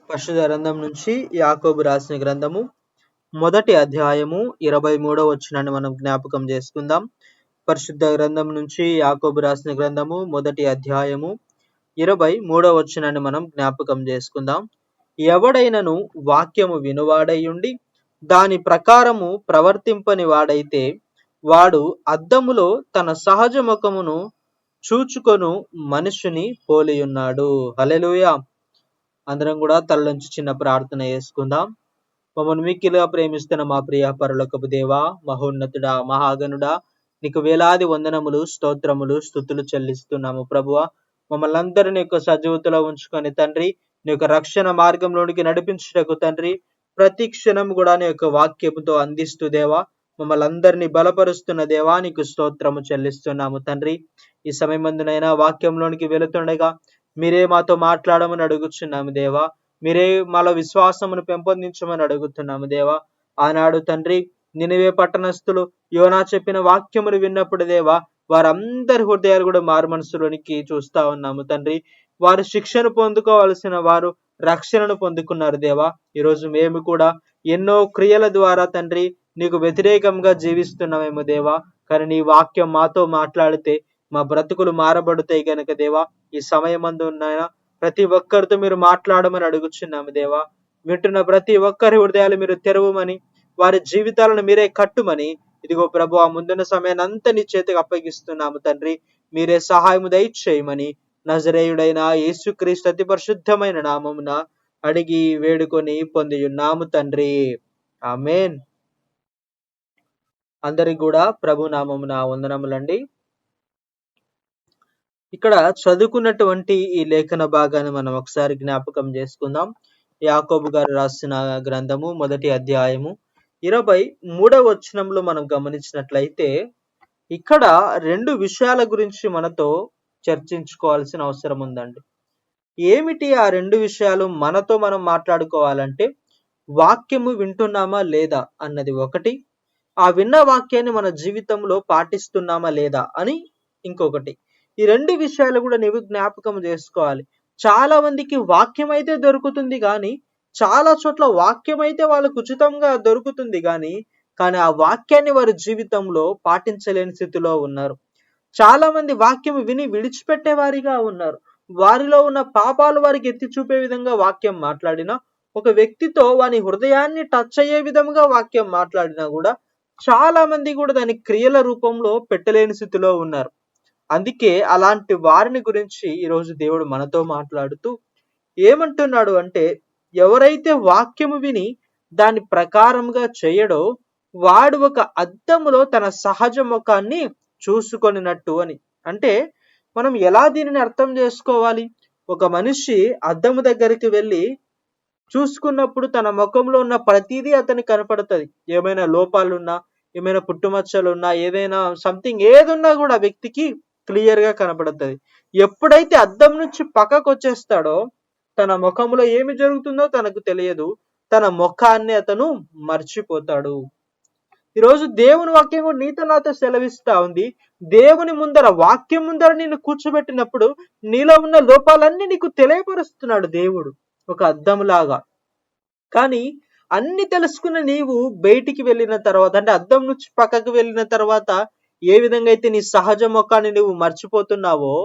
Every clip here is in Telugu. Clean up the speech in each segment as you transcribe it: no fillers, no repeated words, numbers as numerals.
పరిశుద్ధ గ్రంథం నుంచి యాకోబు రాసిన గ్రంథము మొదటి అధ్యాయము 23వ వచనాన్ని మనం జ్ఞాపకం చేసుకుందాం. పరిశుద్ధ గ్రంథం నుంచి యాకోబు రాసిన గ్రంథము మొదటి అధ్యాయము 23వ వచనాన్ని మనం జ్ఞాపకం చేసుకుందాం. ఎవడైనను వాక్యము వినువాడైయుండి దాని ప్రకారము ప్రవర్తింపని వాడైతే వాడు అద్దములో తన సహజ ముఖమును చూచుకొను మనుషుని పోలియున్నాడు. హల్లెలూయా. అందరం కూడా తలలోంచి చిన్న ప్రార్థన చేసుకుందాం. మమ్మల్ని మిక్కిలుగా ప్రేమిస్తున్న మా ప్రియ పరలోకపు దేవా, మహోన్నతుడా, మహాగణుడా, నీకు వేలాది వందనములు, స్తోత్రములు, స్తుతులు చెల్లిస్తున్నాము ప్రభువా. మమ్మల్ని అందరినీ యొక్క సజీవతలో ఉంచుకొని తండ్రి, నీ యొక్క రక్షణ మార్గంలోనికి నడిపించుటకు తండ్రి, ప్రతి క్షణం కూడా నీ యొక్క వాక్యముతో అందిస్తూ దేవా, మమ్మల్ని అందరినీ బలపరుస్తున్న దేవా, నీకు స్తోత్రము చెల్లిస్తున్నాము తండ్రి. ఈ సమయమందునైనా వాక్యంలోనికి వెళుతుండగా మీరే మాతో మాట్లాడమని అడుగుచున్నాము దేవా. మీరే మాలో విశ్వాసమును పెంపొందించమని అడుగుతున్నాము దేవా. ఆనాడు తండ్రి నినివే పట్టణస్థులు యోనా చెప్పిన వాక్యమును విన్నప్పుడు దేవా, వారందరి హృదయాలు కూడా మారు మనసులోనికి చూస్తా ఉన్నాము తండ్రి. వారు శిక్షను పొందుకోవాల్సిన వారు రక్షణను పొందుకున్నారు దేవా. ఈరోజు మేము కూడా ఎన్నో క్రియల ద్వారా తండ్రి నీకు వ్యతిరేకంగా జీవిస్తున్నామేమో దేవా. కానీ నీ వాక్యం మాతో మాట్లాడితే మా బ్రతుకులు మారబడుతాయి గనక దేవా, ఈ సమయమందు ఉన్నాయన ప్రతి ఒక్కరితో మీరు మాట్లాడమని అడుగుచున్నాము దేవా. వింటున్న ప్రతి ఒక్కరి హృదయాలు మీరు తెరవమని, వారి జీవితాలను మీరే కట్టుమని, ఇదిగో ప్రభు ఆ ముందున్న సమయాన్ని అంతా నీ చేతికి అప్పగిస్తున్నాము తండ్రి. మీరే సహాయము దయచేయమని నజరేయుడైన యేసుక్రీస్తు అతి పరిశుద్ధమైన నామమున అడిగి వేడుకొని పొందియున్నాము తండ్రి. ఆమేన్. అందరికి కూడా ప్రభు నామమున వందనములండి. ఇక్కడ చదువుకున్నటువంటి ఈ లేఖన భాగాన్ని మనం ఒకసారి జ్ఞాపకం చేసుకుందాం. యాకోబు గారు రాసిన గ్రంథము మొదటి అధ్యాయము 23వ వచనంలో మనం గమనించినట్లయితే ఇక్కడ రెండు విషయాల గురించి మనతో చర్చించుకోవాల్సిన అవసరం ఉందండి. ఏమిటి ఆ రెండు విషయాలు? మనతో మనం మాట్లాడుకోవాలంటే వాక్యము వింటున్నామా లేదా అన్నది ఒకటి, ఆ విన్న వాక్యాన్ని మన జీవితంలో పాటిస్తున్నామా లేదా అని ఇంకొకటి. ఈ రెండు విషయాలు కూడా నీవు జ్ఞాపకం చేసుకోవాలి. చాలా మందికి వాక్యం అయితే దొరుకుతుంది కానీ, చాలా చోట్ల వాక్యం అయితే వాళ్ళకు ఉచితంగా దొరుకుతుంది కానీ ఆ వాక్యాన్ని వారి జీవితంలో పాటించలేని స్థితిలో ఉన్నారు. చాలా మంది వాక్యం విని విడిచిపెట్టే వారిగా ఉన్నారు. వారిలో ఉన్న పాపాలు వారికి ఎత్తి చూపే విధంగా వాక్యం మాట్లాడినా, ఒక వ్యక్తితో వాని హృదయాన్ని టచ్ అయ్యే విధంగా వాక్యం మాట్లాడినా కూడా చాలా మంది కూడా దాని క్రియల రూపంలో పెట్టలేని స్థితిలో ఉన్నారు. అందుకే అలాంటి వారిని గురించి ఈరోజు దేవుడు మనతో మాట్లాడుతూ ఏమంటున్నాడు అంటే, ఎవరైతే వాక్యము విని దాని ప్రకారంగా చేయడో వాడు ఒక అద్దములో తన సహజ ముఖాన్ని చూసుకొనినట్టు అని. అంటే మనం ఎలా దీనిని అర్థం చేసుకోవాలి? ఒక మనిషి అద్దము దగ్గరికి వెళ్ళి చూసుకున్నప్పుడు తన ముఖంలో ఉన్న ప్రతిదీ అతనికి కనపడుతుంది. ఏమైనా లోపాలున్నా, ఏమైనా పుట్టుమచ్చలున్నా, ఏదైనా సంథింగ్ ఏదున్నా కూడా వ్యక్తికి క్లియర్ గా కనపడుతుంది. ఎప్పుడైతే అద్దం నుంచి పక్కకు వచ్చేస్తాడో తన ముఖంలో ఏమి జరుగుతుందో తనకు తెలియదు. తన ముఖాన్ని అతను మర్చిపోతాడు. ఈరోజు దేవుని వాక్యం కూడా నీతో నాతో సెలవిస్తా ఉంది. దేవుని ముందర, వాక్యం ముందర నిన్ను కూర్చోబెట్టినప్పుడు నీలో ఉన్న లోపాలన్నీ నీకు తెలియపరుస్తున్నాడు దేవుడు ఒక అద్దంలాగా. కానీ అన్ని తెలుసుకున్న నీవు బయటికి వెళ్ళిన తర్వాత, అంటే అద్దం నుంచి పక్కకు వెళ్ళిన తర్వాత ఏ విధంగా అయితే నీ సహజ ముఖాన్ని నువ్వు మర్చిపోతున్నావో,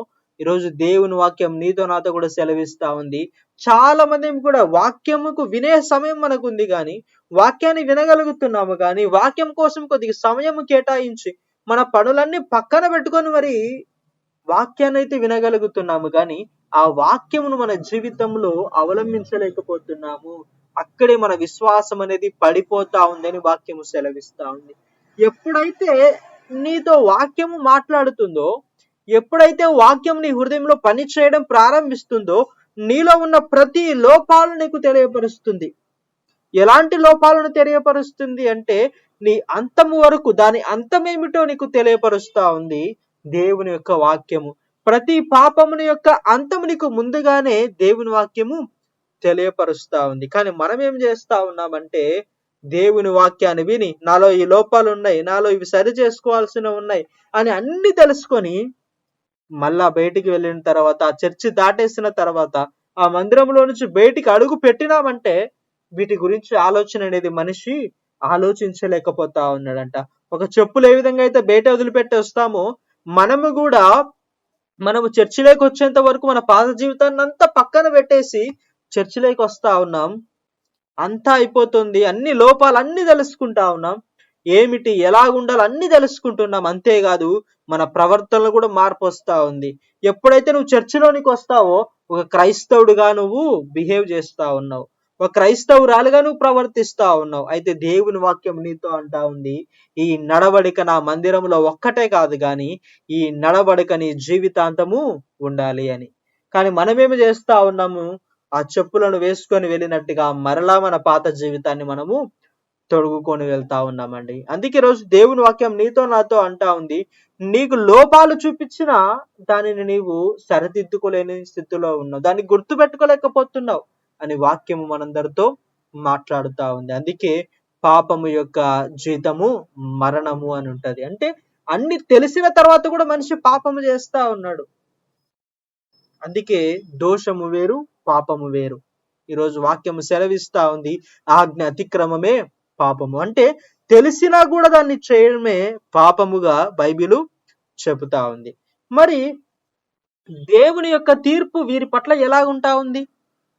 ఈరోజు దేవుని వాక్యం నీతో నాతో కూడా సెలవిస్తా ఉంది. చాలా మంది కూడా వాక్యముకు వినే సమయం మనకు ఉంది కానీ, వాక్యాన్ని వినగలుగుతున్నాము కానీ, వాక్యం కోసం కొద్దిగా సమయం కేటాయించి మన పనులన్నీ పక్కన పెట్టుకొని మరి వాక్యాన్ని అయితే వినగలుగుతున్నాము కానీ ఆ వాక్యమును మన జీవితంలో అవలంబించలేకపోతున్నాము. అక్కడే మన విశ్వాసం అనేది పడిపోతా ఉందని వాక్యము సెలవిస్తా ఉంది. ఎప్పుడైతే నీతో వాక్యము మాట్లాడుతుందో, ఎప్పుడైతే వాక్యం నీ హృదయంలో పని చేయడం ప్రారంభిస్తుందో, నీలో ఉన్న ప్రతి లోపాలను నీకు తెలియపరుస్తుంది. ఎలాంటి లోపాలను తెలియపరుస్తుంది అంటే, నీ అంతము వరకు దాని అంతమేమిటో నీకు తెలియపరుస్తా ఉంది దేవుని యొక్క వాక్యము. ప్రతి పాపముని యొక్క అంతము నీకు ముందుగానే దేవుని వాక్యము తెలియపరుస్తా ఉంది. కానీ మనం ఏం చేస్తా ఉన్నామంటే, దేవుని వాక్యాన్ని విని నాలో ఈ లోపాలు ఉన్నాయి, నాలో ఇవి సరి చేసుకోవాల్సినవి ఉన్నాయి అని అన్ని తెలుసుకొని మళ్ళా బయటికి వెళ్ళిన తర్వాత, చర్చి దాటేసిన తర్వాత ఆ మందిరంలో నుంచి బయటికి అడుగు పెట్టినామంటే వీటి గురించి ఆలోచన అనేది మనిషి ఆలోచించలేకపోతా ఉన్నాడంట. ఒక చెప్పులు ఏ విధంగా అయితే బయట వదిలిపెట్టి వస్తామో మనము చర్చిలోకి వచ్చేంత వరకు మన పాత జీవితాన్ని అంతా పక్కన పెట్టేసి చర్చిలోకి వస్తా ఉన్నాం. అంతా అయిపోతుంది, అన్ని లోపాలు అన్ని తెలుసుకుంటా ఉన్నాం, ఏమిటి ఎలాగుండాలి అన్ని తెలుసుకుంటున్నాం. అంతేకాదు మన ప్రవర్తనలో కూడా మార్పు వస్తా ఉంది. ఎప్పుడైతే నువ్వు చర్చిలోనికి వస్తావో ఒక క్రైస్తవుడిగా నువ్వు బిహేవ్ చేస్తా ఉన్నావు, ఒక క్రైస్తవురాలుగా నువ్వు ప్రవర్తిస్తా ఉన్నావు. అయితే దేవుని వాక్యం నీతో అంటా ఉంది, ఈ నడవడిక నా మందిరంలో ఒక్కటే కాదు గాని ఈ నడవడిక నీ జీవితాంతము ఉండాలి అని. కానీ మనమేమి చేస్తా ఉన్నాము, ఆ చెప్పులను వేసుకొని వెళ్ళినట్టుగా మరలా మన పాత జీవితాన్ని మనము తొడుగుకొని వెళ్తా ఉన్నామండి. అందుకే రోజు దేవుని వాక్యం నీతో నాతో అంటా ఉంది, నీకు లోపాలు చూపించినా దానిని నీవు సరిదిద్దుకోలేని స్థితిలో ఉన్నావు, దాన్ని గుర్తు పెట్టుకోలేకపోతున్నావు అని వాక్యము మనందరితో మాట్లాడుతా ఉంది. అందుకే పాపము యొక్క జీతము మరణము అని ఉంటది. అంటే అన్ని తెలిసిన తర్వాత కూడా మనిషి పాపము చేస్తా ఉన్నాడు. అందుకే దోషము వేరు పాపము వేరు. ఈరోజు వాక్యము సెలవిస్తా ఉంది, ఆజ్ఞ అతిక్రమమే పాపము. అంటే తెలిసినా కూడా దాన్ని చేయడమే పాపముగా బైబిలు చెబుతా ఉంది. మరి దేవుని యొక్క తీర్పు వీరి పట్ల ఎలాగుంటా ఉంది?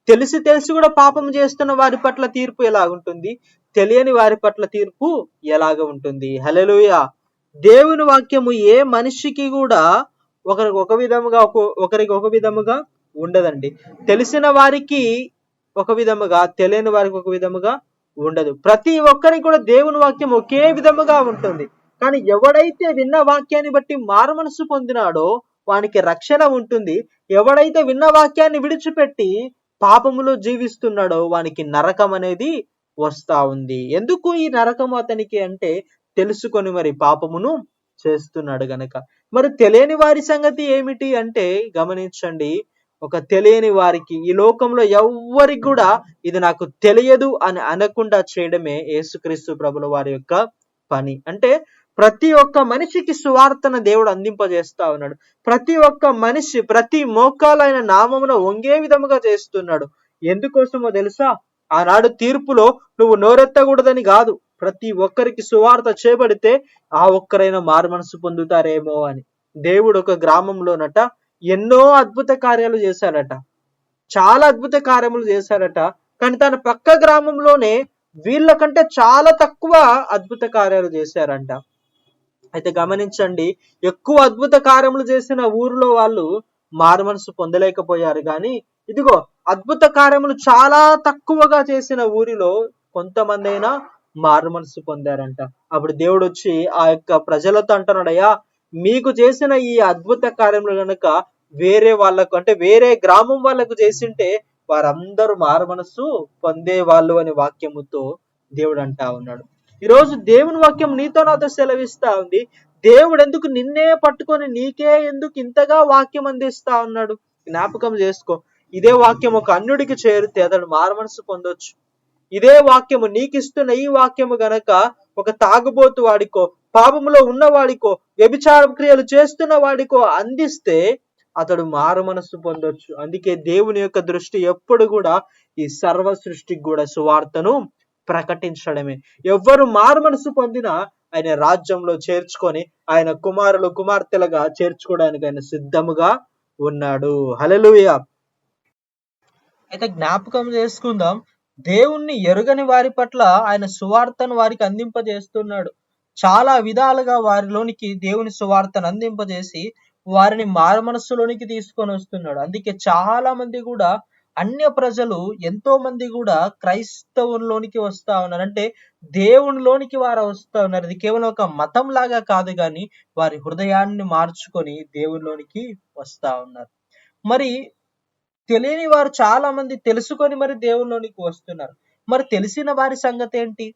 తెలిసి కూడా పాపం చేస్తున్న వారి పట్ల తీర్పు ఎలాగుంటుంది? తెలియని వారి పట్ల తీర్పు ఎలాగ ఉంటుంది? హల్లెలూయా. దేవుని వాక్యము ఏ మనిషికి కూడా ఒకరికి ఒక విధముగా ఉండదండి. తెలిసిన వారికి ఒక విధముగా, తెలియని వారికి ఒక విధముగా ఉండదు. ప్రతి ఒక్కరికి కూడా దేవుని వాక్యం ఒకే విధముగా ఉంటుంది. కానీ ఎవడైతే విన్న వాక్యాన్ని బట్టి మారు మనసు పొందినాడో వానికి రక్షణ ఉంటుంది. ఎవడైతే విన్న వాక్యాన్ని విడిచిపెట్టి పాపములో జీవిస్తున్నాడో వానికి నరకం అనేది వస్తా ఉంది. ఎందుకు ఈ నరకము అతనికి అంటే తెలుసుకొని మరి పాపమును చేస్తున్నాడు గనక. మరి తెలియని వారి సంగతి ఏమిటి అంటే గమనించండి, ఒక తెలియని వారికి ఈ లోకంలో ఎవ్వరికి కూడా ఇది నాకు తెలియదు అని అనకుండా చేయడమే యేసుక్రీస్తు ప్రభుల వారి యొక్క పని. అంటే ప్రతి ఒక్క మనిషికి సువార్తను దేవుడు అందింపజేస్తా ఉన్నాడు. ప్రతి ఒక్క మనిషి ప్రతి మోకాలైన నామమున వంగే విధముగా చేస్తున్నాడు. ఎందుకోసమో తెలుసా? ఆనాడు తీర్పులో నువ్వు నోరెత్తకూడదని కాదు, ప్రతి ఒక్కరికి సువార్త చేయబడితే ఆ ఒక్కరైనా మారు మనసు పొందుతారేమో అని. దేవుడు ఒక గ్రామంలోనట ఎన్నో అద్భుత కార్యాలు చేశాడట, చాలా అద్భుత కార్యములు చేశాడట. కానీ తన పక్క గ్రామంలోనే వీళ్ళకంటే చాలా తక్కువ అద్భుత కార్యాలు చేశారంట. అయితే గమనించండి, ఎక్కువ అద్భుత కార్యములు చేసిన ఊరిలో వాళ్ళు మారు మనసు పొందలేకపోయారు. కానీ ఇదిగో అద్భుత కార్యములు చాలా తక్కువగా చేసిన ఊరిలో కొంతమంది అయినా మారు మనసు పొందారంట. అప్పుడు దేవుడు వచ్చి ఆ యొక్క ప్రజలతో అంటున్నాడయ్యా, మీకు చేసిన ఈ అద్భుత కార్యములు గనక వేరే వాళ్ళకు అంటే వేరే గ్రామం వాళ్ళకు చేసింటే వారందరూ మారు మనసు పొందే వాళ్ళు అని వాక్యముతో దేవుడు అంటా ఉన్నాడు. ఈరోజు దేవుని వాక్యం నీతో నాతో సెలవిస్తా ఉంది, దేవుడు ఎందుకు నిన్నే పట్టుకొని నీకే ఎందుకు ఇంతగా వాక్యం అందిస్తా ఉన్నాడు? జ్ఞాపకం చేసుకో, ఇదే వాక్యం ఒక అన్యుడికి చేరితే అతడు మారు మనసు పొందొచ్చు. ఇదే వాక్యము నీకిస్తున్న ఈ వాక్యము గనక ఒక తాగుబోతు వాడికో, పాపములో ఉన్న వాడికో, వ్యభిచార క్రియలు చేస్తున్న వాడికో అందిస్తే అతడు మారు మనసు పొందొచ్చు. అందుకే దేవుని యొక్క దృష్టి ఎప్పుడు కూడా ఈ సర్వ సృష్టికి కూడా సువార్తను ప్రకటించడమే. ఎవ్వరు మారు మనసు పొందినా ఆయన రాజ్యంలో చేర్చుకొని ఆయన కుమారులు కుమార్తెలుగా చేర్చుకోవడానికి ఆయన సిద్ధముగా ఉన్నాడు. హల్లెలూయా. అయితే జ్ఞాపకం చేసుకుందాం, దేవుణ్ణి ఎరుగని వారి పట్ల ఆయన సువార్తను వారికి అందింపజేస్తున్నాడు. చాలా విధాలుగా వారిలోనికి దేవుని సువార్తను అందింపజేసి వారిని మారు మనస్సులోనికి తీసుకొని వస్తున్నాడు. అందుకే చాలా మంది కూడా అన్య ప్రజలు ఎంతో మంది కూడా క్రైస్తవుల్లోనికి వస్తా ఉన్నారు. అంటే దేవునిలోనికి వారు వస్తా ఉన్నారు. ఇది కేవలం ఒక మతం లాగా కాదు, కానీ వారి హృదయాన్ని మార్చుకొని దేవునిలోనికి వస్తా ఉన్నారు. మరి తెలియని వారు చాలా మంది తెలుసుకొని మరి దేవునిలోనికి వస్తున్నారు. మరి తెలిసిన వారి సంగతి ఏంటి?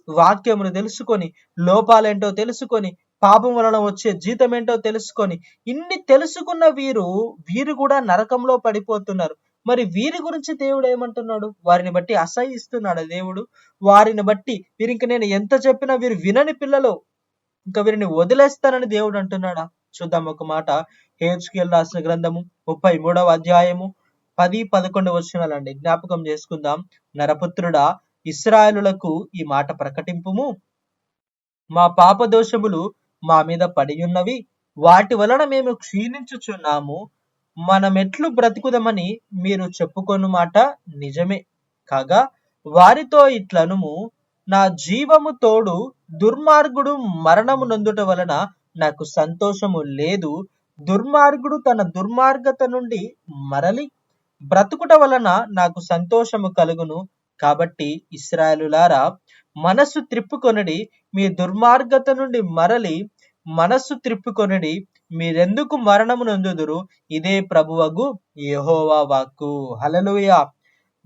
వాక్యమును తెలుసుకొని, లోపాలేంటో తెలుసుకొని, పాపం వలన వచ్చే జీతం ఏంటో తెలుసుకొని, ఇన్ని తెలుసుకున్న వీరు కూడా నరకంలో పడిపోతున్నారు. మరి వీరి గురించి దేవుడు ఏమంటున్నాడు? వారిని బట్టి అసహిస్తున్నాడు దేవుడు. వారిని బట్టి వీరింక నేను ఎంత చెప్పినా వీరు వినని పిల్లలు, ఇంకా వీరిని వదిలేస్తానని దేవుడు అంటున్నాడా? చూద్దాం ఒక మాట. హెజ్కేలు రాసిన గ్రంథము 33వ అధ్యాయము 10-11 వచనాలండి, జ్ఞాపకం చేసుకుందాం. నరపుత్రుడా, ఇశ్రాయేలులకు ఈ మాట ప్రకటింపుము. మా పాప దోషములు మా మీద పడి ఉన్నవి, వాటి వలన మేము క్షీణించుచున్నాము. మనమెట్లు బ్రతుకుదమని మీరు చెప్పుకొను మాట నిజమే. కాగా వారితో ఇట్లనుము, నా జీవము తోడు దుర్మార్గుడు మరణము నొందుట వలన నాకు సంతోషము లేదు. దుర్మార్గుడు తన దుర్మార్గత నుండి మరలి బ్రతుకుట వలన నాకు సంతోషము కలుగును. కాబట్టి ఇశ్రాయేలులారా, మనస్సు త్రిప్పుకొనడి, మీ దుర్మార్గత నుండి మరలి మనస్సు త్రిప్పుకొనడి. మీరెందుకు మరణము నొందుదురు? ఇదే ప్రభువగు యెహోవా వాక్కు. హల్లెలూయా.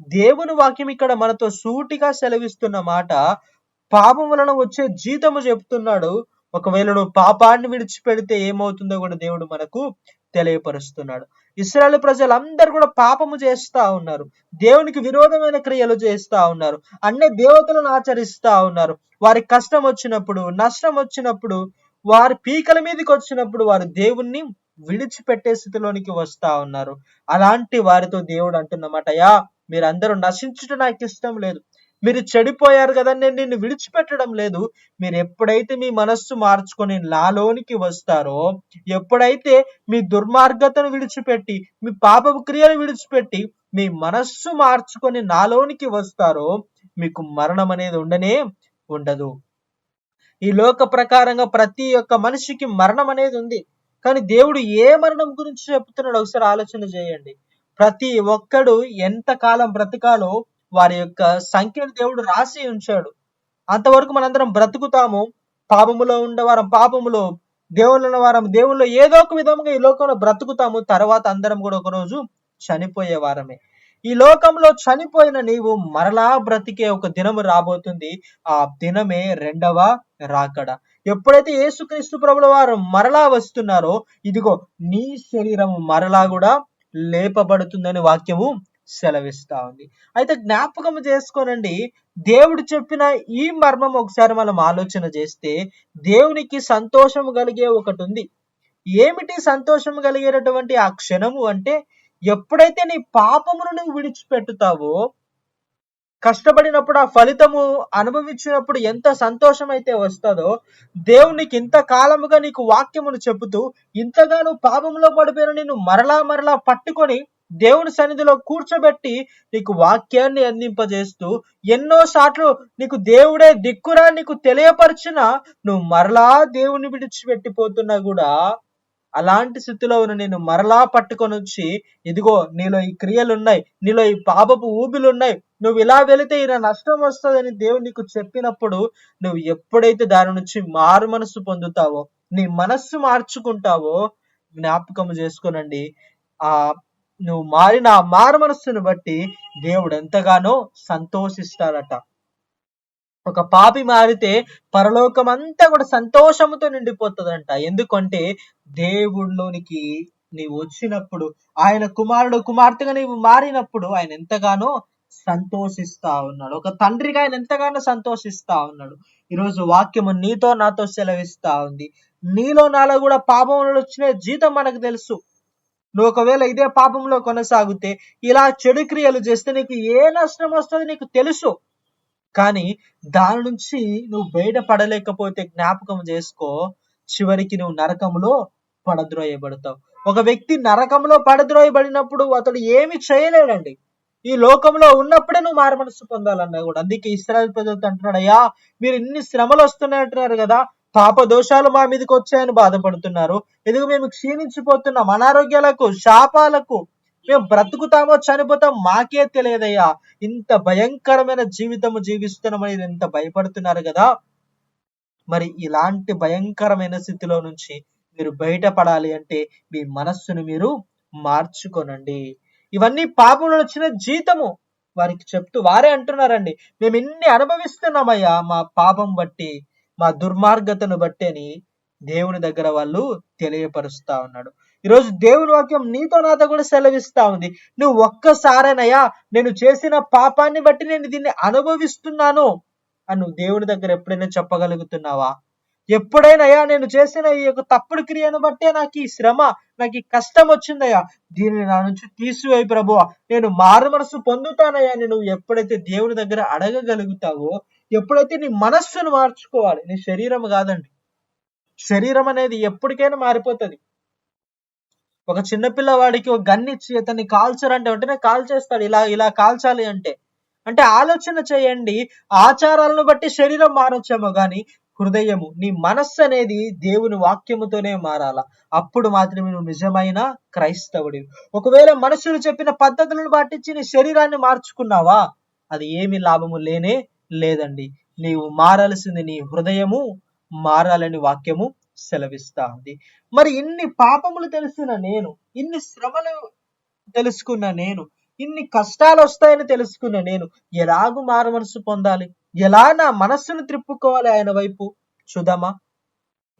దేవుని వాక్యం ఇక్కడ మనతో సూటిగా సెలవిస్తున్న మాట, పాపం వలన వచ్చే జీతము చెప్తున్నాడు. ఒకవేళ నువ్వు పాపాన్ని విడిచిపెడితే ఏమవుతుందో కూడా దేవుడు మనకు తెలియపరుస్తున్నాడు. ఇశ్రాయేలు ప్రజలందరూ కూడా పాపము చేస్తా ఉన్నారు, దేవునికి విరోధమైన క్రియలు చేస్తా ఉన్నారు, అన్ని దేవతలను ఆచరిస్తా ఉన్నారు. వారి కష్టం వచ్చినప్పుడు, నష్టం వచ్చినప్పుడు, వారి పీకల మీదకి వచ్చినప్పుడు వారు దేవుణ్ణి విడిచిపెట్టే స్థితిలోనికి వస్తా ఉన్నారు. అలాంటి వారితో దేవుడు అంటున్నమాట, యా మీరందరూ నశించుట నాకు ఇష్టం లేదు, మీరు చెడిపోయారు కదా, నేను నిన్ను విడిచిపెట్టడం లేదు. మీరు ఎప్పుడైతే మీ మనస్సు మార్చుకొని నాలోనికి వస్తారో, ఎప్పుడైతే మీ దుర్మార్గతను విడిచిపెట్టి, మీ పాపపు క్రియలు విడిచిపెట్టి, మీ మనస్సు మార్చుకొని నాలోనికి వస్తారో, మీకు మరణం అనేది ఉండనే ఉండదు. ఈ లోక ప్రకారంగా ప్రతి ఒక్క మనిషికి మరణం అనేది ఉంది, కానీ దేవుడు ఏ మరణం గురించి చెప్తున్నాడు ఒకసారి ఆలోచన చేయండి. ప్రతి ఒక్కడు ఎంత కాలం బ్రతకాలో వారి యొక్క సంఖ్యను దేవుడు రాసి ఉంచాడు. అంతవరకు మనందరం బ్రతుకుతాము. పాపములో ఉండేవారం పాపములో, దేవుళ్ళ వారం దేవుళ్ళు, ఏదో ఒక విధంగా ఈ లోకంలో బ్రతుకుతాము. తర్వాత అందరం కూడా ఒకరోజు చనిపోయే వారమే. ఈ లోకంలో చనిపోయిన నీవు మరలా బ్రతికే ఒక దినము రాబోతుంది. ఆ దినమే రెండవ రాకడ. ఎప్పుడైతే యేసుక్రీస్తు ప్రభుల వారు మరలా వస్తున్నారో, ఇదిగో నీ శరీరం మరలా కూడా లేపబడుతుందని వాక్యము సెలవిస్తా ఉంది. అయితే జ్ఞాపకం చేసుకోనండి, దేవుడు చెప్పిన ఈ మర్మం ఒకసారి మనం ఆలోచన చేస్తే, దేవునికి సంతోషం కలిగే ఒకటి ఉంది. ఏమిటి సంతోషం కలిగేటటువంటి ఆ క్షణము అంటే, ఎప్పుడైతే నీ పాపమును నువ్వు విడిచిపెట్టుతావో, కష్టపడినప్పుడు ఆ ఫలితము అనుభవించినప్పుడు ఎంత సంతోషం అయితే వస్తుందో, దేవునికి ఇంత కాలముగా నీకు వాక్యమును చెబుతూ, ఇంతగా నువ్వు పాపంలో పడిపోయిన నిన్ను మరలా మరలా పట్టుకొని దేవుని సన్నిధిలో కూర్చోబెట్టి నీకు వాక్యాన్ని అందింపజేస్తూ, ఎన్నో సార్లు నీకు దేవుడే దిక్కురా నీకు తెలియపరిచిన నువ్వు మరలా దేవుని విడిచిపెట్టిపోతున్నా కూడా, అలాంటి స్థితిలో ఉన్న నేను మరలా పట్టుకొని వచ్చి, ఇదిగో నీలో ఈ క్రియలు ఉన్నాయి, నీలో ఈ పాపపు ఊబిలు ఉన్నాయి, నువ్వు ఇలా వెళితే ఇలా నష్టం వస్తుందని దేవుడు నీకు చెప్పినప్పుడు, నువ్వు ఎప్పుడైతే దాని నుంచి మారు మనస్సు పొందుతావో, నీ మనస్సు మార్చుకుంటావో, జ్ఞాపకం చేసుకోనండి, ఆ నువ్వు మారిన ఆ మారు మనస్సును బట్టి దేవుడు ఎంతగానో సంతోషిస్తాడట. ఒక పాపి మారితే పరలోకం అంతా కూడా సంతోషంతో నిండిపోతుందంట. ఎందుకంటే దేవుళ్ళలోనికి నీవు వచ్చినప్పుడు, ఆయన కుమారుడు కుమార్తెగా నీవు మారినప్పుడు ఆయన ఎంతగానో సంతోషిస్తా ఉన్నాడు. ఒక తండ్రిగా ఆయన ఎంతగానో సంతోషిస్తా ఉన్నాడు. ఈరోజు వాక్యము నీతో నాతో సెలవిస్తా ఉంది, నీలో నాలో కూడా పాపంలో వచ్చిన జీతం మనకు తెలుసు. నువ్వు ఒకవేళ ఇదే పాపంలో కొనసాగితే, ఇలా చెడు క్రియలు చేస్తే నీకు ఏ నష్టం వస్తుందో నీకు తెలుసు. కానీ దాని నుంచి నువ్వు బయట పడలేకపోతే జ్ఞాపకం చేసుకో, చివరికి నువ్వు నరకంలో పడద్రోయబడతావు. ఒక వ్యక్తి నరకంలో పడద్రోయబడినప్పుడు అతడు ఏమి చేయలేడండి. ఈ లోకంలో ఉన్నప్పుడే నువ్వు మారు మనసు పొందాలన్నా కూడా. అందుకే ఇశ్రాయేలు ప్రజలతో అంటున్నాడు, అయ్యా మీరు ఇన్ని శ్రమలు వస్తున్నాయి అంటున్నారు కదా, పాప దోషాలు మా మీదకి వచ్చాయని బాధపడుతున్నారు, ఎందుకు మేము క్షీణించిపోతున్నాం, అనారోగ్యాలకు శాపాలకు మేము బ్రతుకుతామో చనిపోతాం మాకే తెలియదయ్యా, ఇంత భయంకరమైన జీవితము జీవిస్తున్నాం అనేది ఎంత భయపడుతున్నారు కదా. మరి ఇలాంటి భయంకరమైన స్థితిలో నుంచి మీరు బయటపడాలి అంటే మీ మనస్సును మీరు మార్చుకోనండి. ఇవన్నీ పాపంలో వచ్చిన జీతము వారికి చెప్తూ వారే అంటున్నారండి, మేము ఇన్ని అనుభవిస్తున్నామయ్యా మా పాపం బట్టి, మా దుర్మార్గతను బట్టి అని దేవుని దగ్గర వాళ్ళు తెలియపరుస్తా ఉన్నాడు. ఈరోజు దేవుని వాక్యం నీతో నాతో కూడా సెలవిస్తా ఉంది, నువ్వు ఒక్కసారేనయ్యా నేను చేసిన పాపాన్ని బట్టి నేను దీన్ని అనుభవిస్తున్నాను అని నువ్వు దేవుని దగ్గర ఎప్పుడైనా చెప్పగలుగుతున్నావా? ఎప్పుడైనా అయ్యా నేను చేసిన ఈ యొక్క తప్పుడు క్రియను బట్టే నాకు ఈ శ్రమ, నాకు ఈ కష్టం వచ్చిందయ్యా, దీనిని నా నుంచి తీసివేయి ప్రభువా, నేను మారు మనసు పొందుతానయ్యా అని నువ్వు ఎప్పుడైతే దేవుని దగ్గర అడగగలుగుతావో, ఎప్పుడైతే నీ మనస్సును మార్చుకోవాలి, నీ శరీరం కాదండి. శరీరం అనేది ఎప్పటికైనా మారిపోతుంది. ఒక చిన్న పిల్లవాడికి ఒక గన్ ఇచ్చి అతన్ని కాల్చరంటే వెంటనే కాల్చేస్తాడు, ఇలా ఇలా కాల్చాలి అంటే. అంటే ఆలోచన చేయండి, ఆచారాలను బట్టి శరీరం మారొచ్చేమో గాని హృదయము, నీ మనస్సు అనేది దేవుని వాక్యముతోనే మారాల. అప్పుడు మాత్రమే నువ్వు నిజమైన క్రైస్తవుడివి. ఒకవేళ మనుషులు చెప్పిన పద్ధతులను పాటించి నీ శరీరాన్ని మార్చుకున్నావా, అది ఏమి లాభము లేనే లేదండి. నీవు మారాల్సింది నీ హృదయము మారాలని వాక్యము సెలవిస్తా ఉంది. మరి ఇన్ని పాపములు తెలిసిన నేను, ఇన్ని శ్రమలు తెలుసుకున్న నేను, ఇన్ని కష్టాలు వస్తాయని తెలుసుకున్న నేను ఎలాగూ మారు మనసు పొందాలి, ఎలా నా మనస్సును త్రిప్పుకోవాలి ఆయన వైపు చూద్దామా?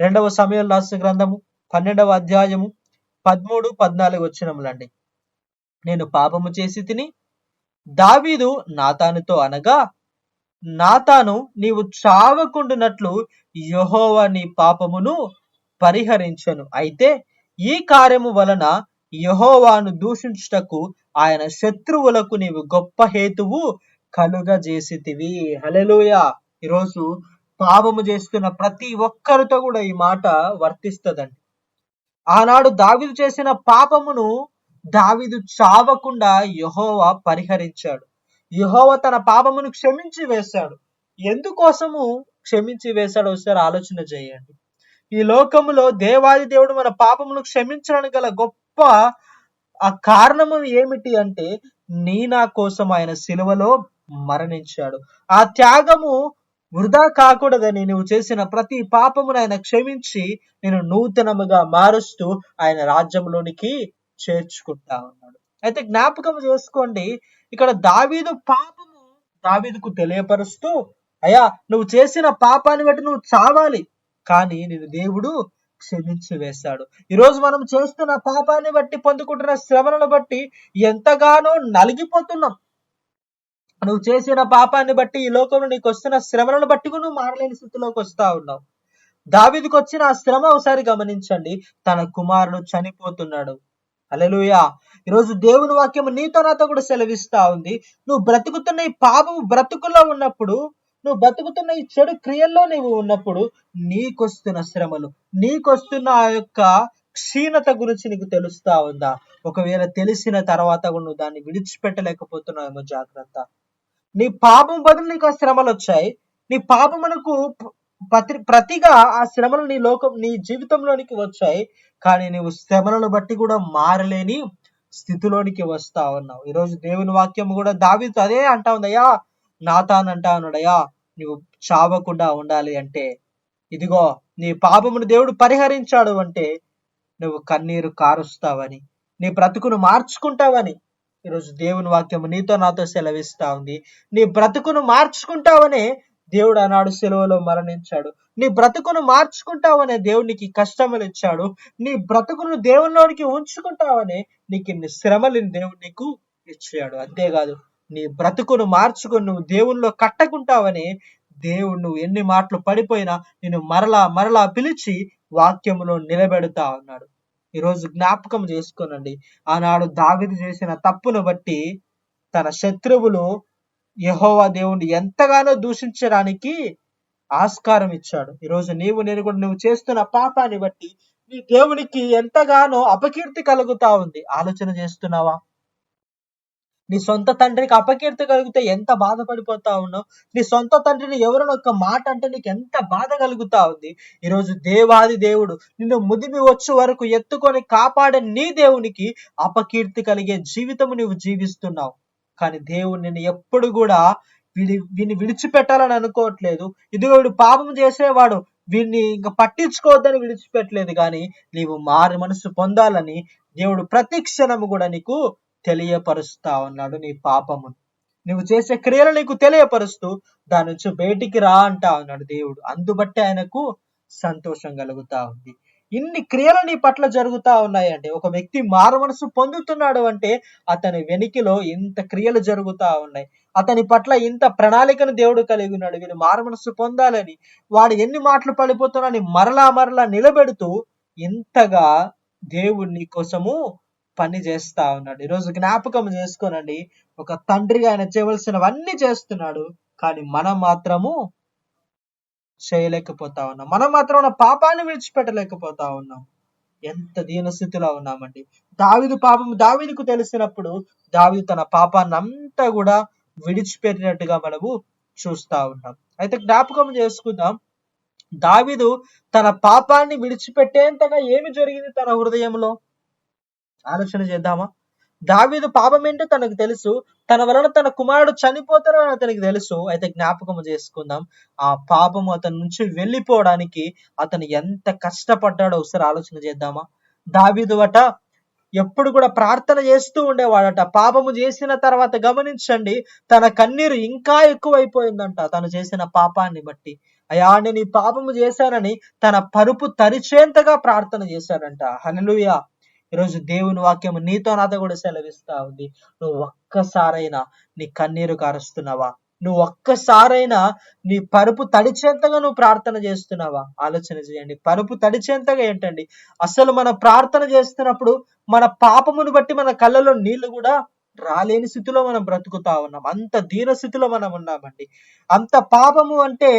2వ సమూయేలు రాసిన గ్రంథము 12వ అధ్యాయము 13-14 వచనములండి. నేను పాపము చేసి తిని, దావీదు నాతానుతో అనగా, నాతాను నీవు చావకుండునట్లు యెహోవా నీ పాపమును పరిహరించెను. అయితే ఈ కార్యము వలన యెహోవాను దూషించుటకు ఆయన శత్రువులకు నీవు గొప్ప హేతువు కలుగజేసితివి. హల్లెలూయా. ఈరోజు పాపము చేస్తున్న ప్రతి ఒక్కరితో కూడా ఈ మాట వర్తిస్తదండి. ఆనాడు దావీదు చేసిన పాపమును దావీదు చావకుండా యెహోవా పరిహరించాడు. యెహోవా తన పాపమును క్షమించి వేశాడు. ఎందుకోసము క్షమించి వేశాడో ఒకసారి ఆలోచన చేయండి. ఈ లోకములో దేవాది దేవుడు మన పాపమును క్షమించడానికి గల గొప్ప ఆ కారణము ఏమిటి అంటే, నీ నా కోసం ఆయన సిలువలో మరణించాడు. ఆ త్యాగము వృధా కాకూడదని నువ్వు చేసిన ప్రతి పాపమును ఆయన క్షమించి నేను నూతనముగా మారుస్తూ ఆయన రాజ్యంలోనికి చేర్చుకుంటా ఉన్నాడు. అయితే జ్ఞాపకం చేసుకోండి, ఇక్కడ దావీదు పాపము దావీదుకు తెలియపరుస్తూ, అయ్యా నువ్వు చేసిన పాపాన్ని బట్టి నువ్వు చావాలి, కానీ నేను దేవుడు క్షమించి వేశాడు. ఈరోజు మనం చేస్తున్న పాపాన్ని బట్టి పొందుకుంటున్న శ్రమలను బట్టి ఎంతగానో నలిగిపోతున్నాం. నువ్వు చేసిన పాపాన్ని బట్టి ఈ లోకంలో నీకు వస్తున్న శ్రమలను బట్టి నువ్వు మారలేని స్థితిలోకి వస్తా ఉన్నావు. దావీదుకు వచ్చిన ఆ శ్రమ ఒకసారి గమనించండి, తన కుమారుడు చనిపోతున్నాడు. హల్లెలూయా. ఈరోజు దేవుని వాక్యం నీతో నాతో కూడా సెలవిస్తా ఉంది, నువ్వు బ్రతుకుతున్న ఈ పాపము బ్రతుకుల్లో ఉన్నప్పుడు, నువ్వు బ్రతుకుతున్న ఈ చెడు క్రియల్లో నీవు ఉన్నప్పుడు నీకొస్తున్న శ్రమలు, నీకొస్తున్న ఆ యొక్క క్షీణత గురించి నీకు తెలుస్తా ఉందా? ఒకవేళ తెలిసిన తర్వాత కూడా నువ్వు దాన్ని విడిచిపెట్టలేకపోతున్నావేమో జాగ్రత్త. నీ పాపం బదులు నీకు ఆ శ్రమలు వచ్చాయి, నీ పాపమునకు ప్రతిగా ఆ శ్రమలు నీ జీవితంలోనికి వచ్చాయి, కానీ నీవు శ్రమలను బట్టి కూడా మారలేని స్థితిలోనికి వస్తా ఉన్నావు. ఈరోజు దేవుని వాక్యం కూడా దావీదు అదే అంటా ఉంది, అయ్యా నాతాను అంటా ఉన్నాడయ్యా నువ్వు చావకుండా ఉండాలి అంటే, ఇదిగో నీ పాపమును దేవుడు పరిహరించాడు అంటే నువ్వు కన్నీరు కారుస్తావని, నీ బ్రతుకును మార్చుకుంటావని ఈరోజు దేవుని వాక్యం నీతో నాతో సెలవిస్తా ఉంది. నీ బ్రతుకును మార్చుకుంటావనే దేవుడు ఆనాడు సెలవులో మరణించాడు. నీ బ్రతుకును మార్చుకుంటావనే దేవునికి కష్టములు ఇచ్చాడు. నీ బ్రతుకును దేవునిలోనికి ఉంచుకుంటావనే నీకు ఇన్ని శ్రమలు దేవుడు నీకు ఇచ్చాడు. అంతేకాదు, నీ బ్రతుకును మార్చుకుని నువ్వు దేవునిలో కట్టకుంటావని దేవుడు నువ్వు ఎన్ని మాటలు పడిపోయినా నేను మరలా మరలా పిలిచి వాక్యములో నిలబెడతా ఉన్నాడు. ఈరోజు జ్ఞాపకం చేసుకోనండి, ఆనాడు దావీదు చేసిన తప్పును బట్టి తన శత్రువులు యెహోవా దేవుణ్ణి ఎంతగానో దూషించడానికి ఆస్కారం ఇచ్చాడు. ఈరోజు నేను కూడా నువ్వు చేస్తున్న పాపాన్ని బట్టి నీ దేవునికి ఎంతగానో అపకీర్తి కలుగుతా ఉంది. ఆలోచన చేస్తున్నావా? నీ సొంత తండ్రికి అపకీర్తి కలిగితే ఎంత బాధపడిపోతా ఉన్నావు? నీ సొంత తండ్రిని ఎవరైనా ఒక మాట అంటే నీకు ఎంత బాధ కలుగుతా ఉంది? ఈరోజు దేవాది దేవుడు నిన్ను ముదిమి వచ్చు వరకు ఎత్తుకొని కాపాడే నీ దేవునికి అపకీర్తి కలిగే జీవితము నువ్వు జీవిస్తున్నావు. కానీ దేవుడు నిన్ను ఎప్పుడు కూడా వీడిని విడిచిపెట్టాలని అనుకోవట్లేదు. ఇదిగో వీడు పాపం చేసేవాడు, వీడిని ఇంకా పట్టించుకోవద్దని విడిచిపెట్టలేదు, కానీ నీవు మారు మనసు పొందాలని దేవుడు ప్రతి క్షణము కూడా నీకు తెలియపరుస్తా ఉన్నాడు. నీ పాపమును, నువ్వు చేసే క్రియలు నీకు తెలియపరుస్తూ దాని నుంచి బయటికి రా అంటా ఉన్నాడు దేవుడు. అందుబట్టి ఆయనకు సంతోషం కలుగుతా ఉంది. ఇన్ని క్రియలు నీ పట్ల జరుగుతా ఉన్నాయండి. ఒక వ్యక్తి మారు మనసు పొందుతున్నాడు అంటే అతని వెనికిలో ఇంత క్రియలు జరుగుతా ఉన్నాయి. అతని పట్ల ఇంత ప్రణాళికను దేవుడు కలిగి ఉన్నాడు. వీడు మారు మనసు పొందాలని, వాడు ఎన్ని మాటలు పడిపోతున్నాని మరలా మరలా నిలబెడుతూ ఇంతగా దేవుడు నీ కోసము పని చేస్తా ఉన్నాడు. ఈరోజు జ్ఞాపకం చేసుకోనండి, ఒక తండ్రిగా ఆయన చేయవలసినవన్నీ చేస్తున్నాడు, కానీ మనం మాత్రము చేయలేకపోతా ఉన్నాం. మనం మాత్రం మన పాపాన్ని విడిచిపెట్టలేకపోతా ఉన్నాం. ఎంత దీనస్థితిలో ఉన్నామండి. దావీదు పాపం దావీదుకు తెలిసినప్పుడు దావీదు తన పాపాన్ని అంతా కూడా విడిచిపెట్టినట్టుగా మనము చూస్తా ఉన్నాం. అయితే జ్ఞాపకం చేసుకుందాం, దావీదు తన పాపాన్ని విడిచిపెట్టేంతగా ఏమి జరిగింది తన హృదయంలో? ఆలోచన చేద్దామా? దావీదు పాపం ఏంటో తనకు తెలుసు, తన వలన తన కుమారుడు చనిపోతారని అతనికి తెలుసు. అయితే జ్ఞాపకం చేసుకుందాం, ఆ పాపము అతని నుంచి వెళ్ళిపోవడానికి అతను ఎంత కష్టపడ్డాడో ఒకసారి ఆలోచన చేద్దామా? దావీదు అట ఎప్పుడు కూడా ప్రార్థన చేస్తూ ఉండేవాడట. పాపము చేసిన తర్వాత గమనించండి, తన కన్నీరు ఇంకా ఎక్కువైపోయిందంట తను చేసిన పాపాన్ని బట్టి. అయ్యా, నేను ఈ పాపము చేశానని తన పరుపు తరిచేంతగా ప్రార్థన చేశాడంట. హల్లెలూయా. ఈరోజు దేవుని వాక్యం నీతో నాతో కూడా సెలవిస్తా ఉంది. నువ్వు ఒక్కసారైనా నీ కన్నీరు కారుస్తున్నావా? నువ్వు ఒక్కసారైనా నీ పరుపు తడిచేంతగా నువ్వు ప్రార్థన చేస్తున్నావా? ఆలోచన చేయండి. పరుపు తడిచేంతగా ఏంటండి? అసలు మన ప్రార్థన చేస్తున్నప్పుడు మన పాపమును బట్టి మన కళ్ళలో నీళ్లు కూడా రాలేని స్థితిలో మనం బ్రతుకుతా ఉన్నాం. అంత దీన స్థితిలో మనం ఉన్నామండి. అంత పాపము అంటే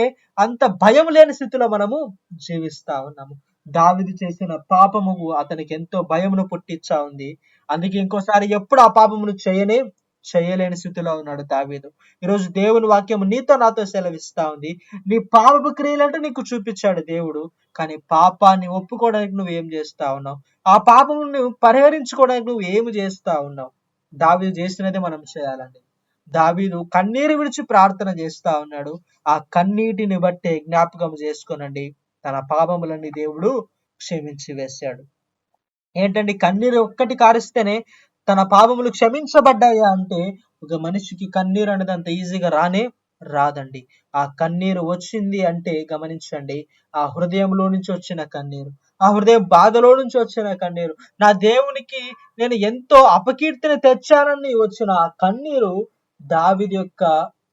అంత భయం లేని స్థితిలో మనము జీవిస్తా ఉన్నాము. దావీదు చేసిన పాపము అతనికి ఎంతో భయమును పుట్టించా ఉంది. అందుకే ఇంకోసారి ఎప్పుడు ఆ పాపమును చేయలేని స్థితిలో ఉన్నాడు దావీదు. ఈరోజు దేవుని వాక్యం నీతో నాతో సెలవిస్తా ఉంది. నీ పాపపు క్రియలంటూ నీకు చూపించాడు దేవుడు, కానీ పాపాన్ని ఒప్పుకోవడానికి నువ్వు ఏం చేస్తా ఉన్నావు? ఆ పాపము నువ్వు పరిహరించుకోవడానికి నువ్వు ఏమి చేస్తా ఉన్నావు? దావీదు చేసినదే మనం చేయాలండి. దావీదు కన్నీరు విడిచి ప్రార్థన చేస్తా ఉన్నాడు. ఆ కన్నీటిని బట్టే జ్ఞాపకం చేసుకోనండి, తన పాపములన్నీ దేవుడు క్షమించి వేశాడు. ఏంటండి, కన్నీరు ఒక్కటి కారిస్తేనే తన పాపములు క్షమించబడ్డాయా అంటే ఒక మనిషికి కన్నీరు అనేది అంత ఈజీగా రాదండి. ఆ కన్నీరు వచ్చింది అంటే గమనించండి, ఆ హృదయంలో నుంచి వచ్చిన కన్నీరు, ఆ హృదయం బాధలో నుంచి వచ్చిన కన్నీరు, నా దేవునికి నేను ఎంతో అపకీర్తిని తెచ్చానని వచ్చిన ఆ కన్నీరు దావీదు యొక్క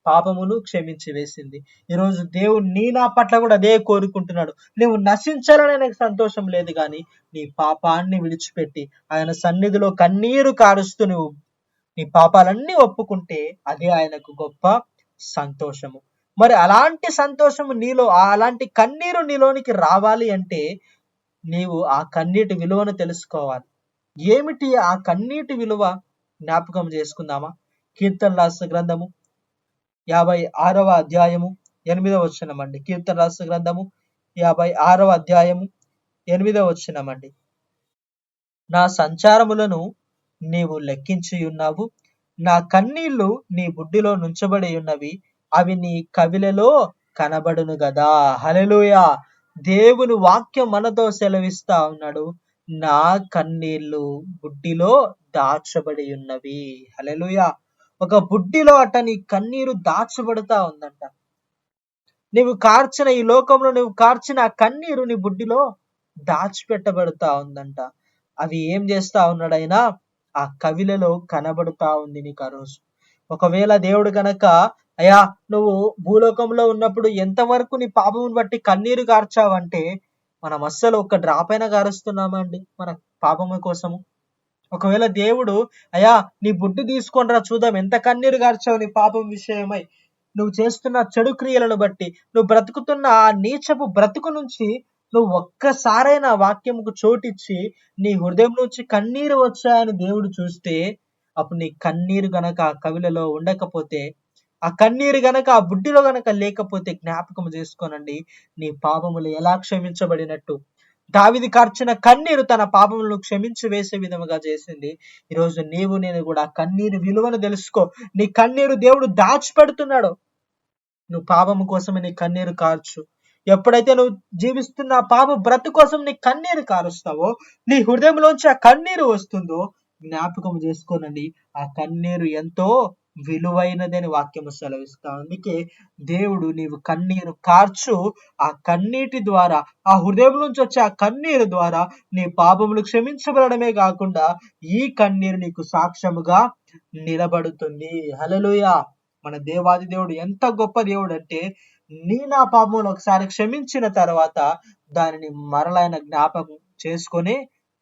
పాపమును క్షమించి వేసింది. ఈరోజు దేవుడు నా పట్ల కూడా అదే కోరుకుంటున్నాడు. నువ్వు నశించాలని ఆయనకు సంతోషం లేదు, కానీ నీ పాపాన్ని విడిచిపెట్టి ఆయన సన్నిధిలో కన్నీరు కారుస్తూ నువ్వు నీ పాపాలన్నీ ఒప్పుకుంటే అదే ఆయనకు గొప్ప సంతోషము. మరి అలాంటి సంతోషము నీలో, అలాంటి కన్నీరు నీలోనికి రావాలి అంటే నీవు ఆ కన్నీటి విలువను తెలుసుకోవాలి. ఏమిటి ఆ కన్నీటి విలువ? జ్ఞాపకం చేసుకుందామా? కీర్తన రాసిన గ్రంథము 56వ అధ్యాయము 8వ వచనం అండి. కీర్తన రాసిన గ్రంథము 56వ అధ్యాయము 8వ వచనం అండి. నా సంచారములను నీవు లెక్కించి ఉన్నావు, నా కన్నీళ్లు నీ బుడ్డిలో నుంచబడి ఉన్నవి, అవి నీ కవిలలో కనబడును గదా. హల్లెలూయా. దేవుని వాక్యం మనతో సెలవిస్తా ఉన్నాడు, నా కన్నీళ్లు బుడ్డిలో దాచబడి ఉన్నవి. హల్లెలూయా. ఒక బుడ్డిలో అట నీ కన్నీరు దాచబడుతా ఉందంట. నీవు కార్చిన ఈ లోకంలో నువ్వు కార్చిన ఆ కన్నీరు నీ బుడ్డిలో దాచిపెట్టబడుతా ఉందంట. అవి ఏం చేస్తా ఉన్నాడైనా ఆ కవిలలో కనబడుతా ఉంది నీకు ఆ రోజు. ఒకవేళ దేవుడు గనక, అయ్యా నువ్వు భూలోకంలో ఉన్నప్పుడు ఎంతవరకు నీ పాపమును బట్టి కన్నీరు కార్చావంటే, మనం అస్సలు ఒక డ్రాప్ అయినా కారుస్తున్నామా అండి మన పాపము కోసము? ఒకవేళ దేవుడు, అయ్యా నీ బుడ్డి తీసుకొనిరా చూద్దాం ఎంత కన్నీరు గార్చావు నీ పాపం విషయమై, నువ్వు చేస్తున్న చెడు క్రియలను బట్టి, నువ్వు బ్రతుకుతున్న ఆ నీచపు బ్రతుకు నుంచి నువ్వు ఒక్కసారైనా వాక్యముకు చోటిచ్చి నీ హృదయం నుంచి కన్నీరు వచ్చాయని దేవుడు చూస్తే, అప్పుడు నీ కన్నీరు గనక ఆ కవిలలో ఉండకపోతే, ఆ కన్నీరు గనక ఆ బుడ్డిలో గనక లేకపోతే జ్ఞాపకం చేసుకోనండి, నీ పాపములు ఎలా క్షమించబడినట్టు. దావీదు కార్చిన కన్నీరు తన పాపములను క్షమించి వేసే విధముగా చేసింది. ఈరోజు నీవు నేను కూడా కన్నీరు విలువను తెలుసుకో. నీ కన్నీరు దేవుడు దాచిపెడుతున్నాడు. నువ్వు పాపము కోసమే నీ కన్నీరు కార్చు. ఎప్పుడైతే నువ్వు జీవిస్తున్న పాప బ్రతుకు కోసం నీ కన్నీరు కారుస్తావో, నీ హృదయంలోంచి ఆ కన్నీరు వస్తుందో, జ్ఞాపకం చేసుకోనండి, ఆ కన్నీరు ఎంతో విలువైనదని వాక్యము సెలవిస్తా. అందుకే దేవుడు నీవు కన్నీరు కార్చు, ఆ కన్నీటి ద్వారా, ఆ హృదయం నుంచి వచ్చే ఆ కన్నీరు ద్వారా నీ పాపములు క్షమించబడమే కాకుండా ఈ కన్నీరు నీకు సాక్ష్యముగా నిలబడుతుంది. హల్లెలూయా. మన దేవాది దేవుడు ఎంత గొప్ప దేవుడు అంటే, నా పాపములు ఒకసారి క్షమించిన తర్వాత దానిని మరలైన జ్ఞాపకం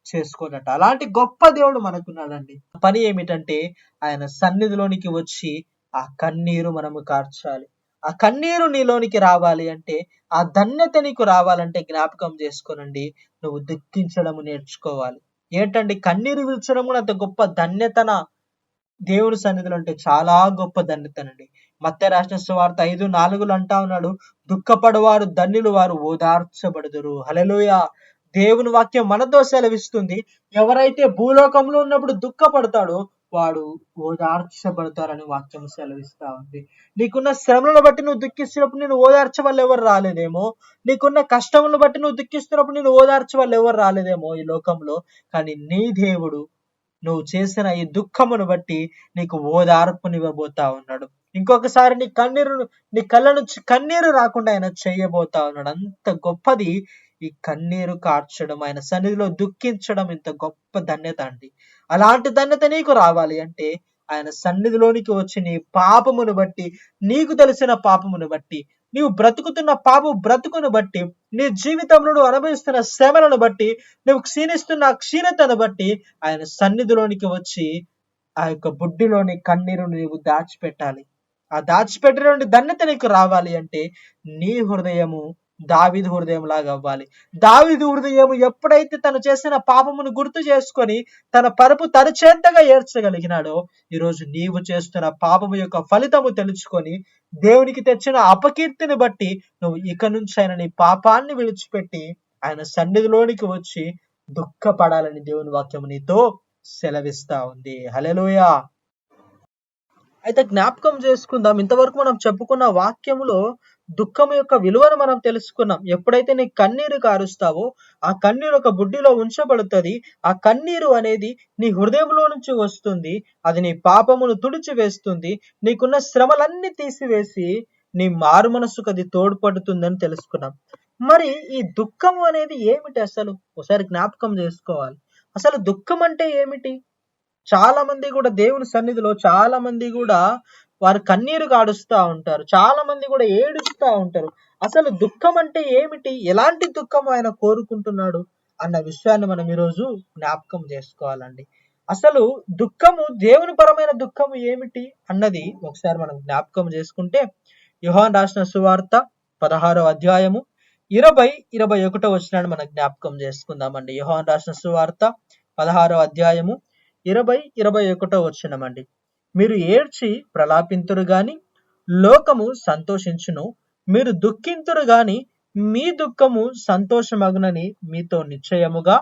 చేసుకోనట. అలాంటి గొప్ప దేవుడు మనకున్నాడండి. పని ఏమిటంటే ఆయన సన్నిధిలోనికి వచ్చి ఆ కన్నీరు మనము కార్చాలి. ఆ కన్నీరు నీలోనికి రావాలి అంటే, ఆ ధన్యత నీకు రావాలంటే జ్ఞాపకం చేసుకోనండి, నువ్వు దుఃఖించడము నేర్చుకోవాలి. ఏంటండి, కన్నీరు విడిచడం కూడా అంత గొప్ప ధన్యతన? దేవుని సన్నిధిలో అంటే చాలా గొప్ప ధన్యతనండి. మత్తయి రాసిన సువార్త 5:4 అంటా ఉన్నాడు, దుఃఖపడవారు ధన్యులు, వారు ఓదార్చబడుదురు. హల్లెలూయా. దేవుని వాక్యం మనతో సెలవిస్తుంది, ఎవరైతే భూలోకంలో ఉన్నప్పుడు దుఃఖపడతాడో వాడు ఓదార్చబడతారని వాక్యం సెలవిస్తా ఉంది. నీకున్న శ్రమలను బట్టి నువ్వు దుఃఖిస్తున్నప్పుడు నేను ఓదార్చే వాళ్ళు ఎవరు రాలేదేమో, నీకున్న కష్టములను బట్టి నువ్వు దుఃఖిస్తున్నప్పుడు నేను ఓదార్చే వాళ్ళు ఎవరు రాలేదేమో ఈ లోకంలో, కానీ నీ దేవుడు నువ్వు చేసిన ఈ దుఃఖమును బట్టి నీకు ఓదార్పునివ్వబోతా ఉన్నాడు. ఇంకొకసారి నీ కళ్ళ నుంచి కన్నీరు రాకుండా ఆయన చేయబోతా ఉన్నాడు. అంత గొప్పది ఈ కన్నీరు కార్చడం, ఆయన సన్నిధిలో దుఃఖించడం ఇంత గొప్ప ధన్యత అండి. అలాంటి ధన్యత నీకు రావాలి అంటే ఆయన సన్నిధిలోనికి వచ్చి నీ పాపమును బట్టి, నీకు తెలిసిన పాపమును బట్టి, నీవు బ్రతుకుతున్న బ్రతుకును బట్టి, నీ జీవితంలో నువ్వు అనుభవిస్తున్న శ్రమలను బట్టి, నువ్వు క్షీణిస్తున్న క్షీణతను బట్టి ఆయన సన్నిధిలోనికి వచ్చి ఆ యొక్క బుడ్డిలోని కన్నీరు నీవు దాచిపెట్టాలి. ఆ దాచిపెట్టిన ధన్యత నీకు రావాలి అంటే నీ హృదయము దావీదు హృదయం లాగా అవ్వాలి. దావీదు హృదయం ఎప్పుడైతే తను చేసిన పాపమును గుర్తు చేసుకొని తన పరుపు తరిచేంతగా ఏడ్చగలిగినాడో, ఈరోజు నీవు చేస్తున్న పాపము యొక్క ఫలితము తెలుసుకొని దేవునికి తెచ్చిన అపకీర్తిని బట్టి నువ్వు ఇక నుంచి ఆయన నీ పాపాన్ని విడిచిపెట్టి ఆయన సన్నిధిలోనికి వచ్చి దుఃఖపడాలని దేవుని వాక్యము నీతో సెలవిస్తా ఉంది. హల్లెలూయా. అయితే జ్ఞాపకం చేసుకుందాం, ఇంతవరకు మనం చెప్పుకున్న వాక్యములో దుఃఖం యొక్క విలువను మనం తెలుసుకున్నాం. ఎప్పుడైతే నీ కన్నీరు కారుస్తావో ఆ కన్నీరు ఒక బుడ్డిలో ఉంచబడుతుంది. ఆ కన్నీరు అనేది నీ హృదయంలో నుంచి వస్తుంది. అది నీ పాపమును తుడిచి వేస్తుంది. నీకున్న శ్రమలన్నీ తీసివేసి నీ మారు మనసుకు అది తోడ్పడుతుందని తెలుసుకున్నాం. మరి ఈ దుఃఖము అనేది ఏమిటి అసలు? ఒకసారి జ్ఞాపకం చేసుకోవాలి. అసలు దుఃఖం అంటే ఏమిటి? చాలా మంది కూడా దేవుని సన్నిధిలో చాలా మంది కూడా వారు కన్నీరు కాడుస్తూ ఉంటారు. చాలా మంది కూడా ఏడుస్తూ ఉంటారు. అసలు దుఃఖం అంటే ఏమిటి? ఎలాంటి దుఃఖం ఆయన కోరుకుంటున్నాడు అన్న విషయాన్ని మనం ఈరోజు జ్ఞాపకం చేసుకోవాలండి. అసలు దుఃఖము, దేవుని పరమైన దుఃఖము ఏమిటి అన్నది ఒకసారి మనం జ్ఞాపకం చేసుకుంటే, యోహాను రాసిన సువార్త 16వ అధ్యాయము 20-21 వచనాన్ని మనం జ్ఞాపకం చేసుకుందామండి. యోహాను రాసిన సువార్త 16వ అధ్యాయము 20-21 వచనమండి. మీరు ఏడ్చి ప్రలాపింతురు గాని లోకము సంతోషించును, మీరు దుఃఖింతురు గాని మీ దుఃఖము సంతోషమగునని మీతో నిశ్చయముగా